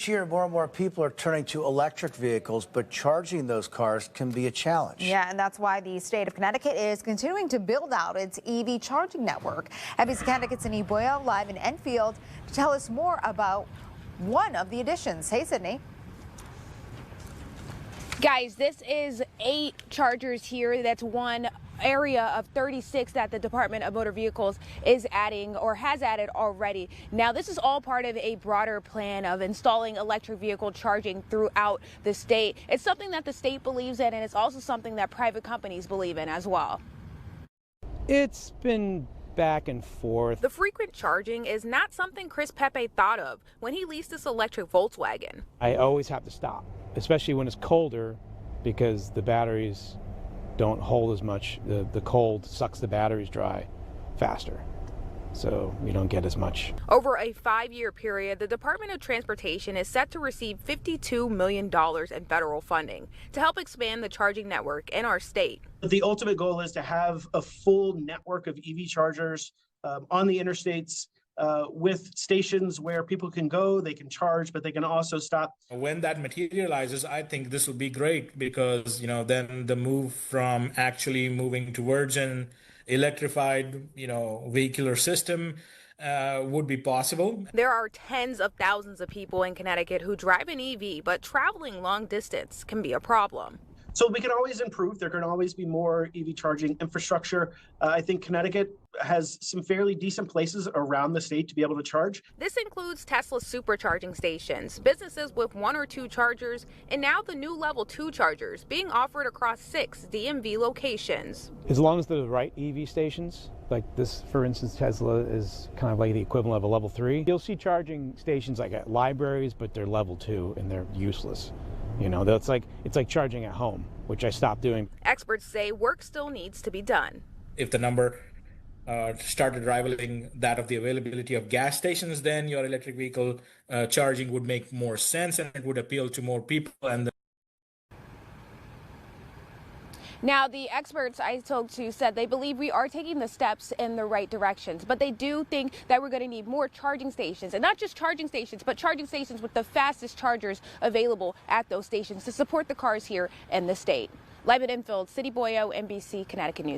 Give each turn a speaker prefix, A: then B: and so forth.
A: This year, more and more people are turning to electric vehicles, but charging those cars can be a challenge.
B: Yeah, and that's why the state of Connecticut is continuing to build out its EV charging network. NBC Connecticut's Sydney Boyle live in Enfield to tell us more about one of the additions. Hey, Sydney.
C: Guys, this is 8 chargers here. That's one area of 36 that the Department of Motor Vehicles is adding or has added already. Now, this is all part of a broader plan of installing electric vehicle charging throughout the state. It's something that the state believes in, and it's also something that private companies believe in as well.
D: It's been back and forth.
C: The frequent charging is not something Chris Pepe thought of when he leased this electric Volkswagen.
D: I always have to stop, especially when it's colder, because the batteries don't hold as much. The cold sucks the batteries dry faster, so you don't get as much.
C: Over a 5-year period, the Department of Transportation is set to receive $52 million in federal funding to help expand the charging network in our state.
E: The ultimate goal is to have a full network of EV chargers on the interstates, with stations where people can go, they can charge, but they can also stop.
F: When that materializes, I think this will be great because, then the move from actually moving towards an electrified, vehicular system would be possible.
C: There are tens of thousands of people in Connecticut who drive an EV, but traveling long distance can be a problem.
E: So we can always improve. There can always be more EV charging infrastructure. I think Connecticut has some fairly decent places around the state to be able to charge.
C: This includes Tesla supercharging stations, businesses with 1 or 2 chargers, and now the new level 2 chargers being offered across 6 DMV locations.
D: As long as they're the right EV stations, like this, for instance, Tesla is kind of like the equivalent of a level 3. You'll see charging stations like at libraries, but they're level 2 and they're useless. It's like charging at home, which I stopped doing.
C: Experts say work still needs to be done.
F: If the number started rivaling that of the availability of gas stations, then your electric vehicle charging would make more sense and it would appeal to more people.
C: Now, the experts I talked to said they believe we are taking the steps in the right directions, but they do think that we're going to need more charging stations, and not just charging stations, but charging stations with the fastest chargers available at those stations to support the cars here in the state. Live at Enfield, City Boyo, NBC Connecticut News.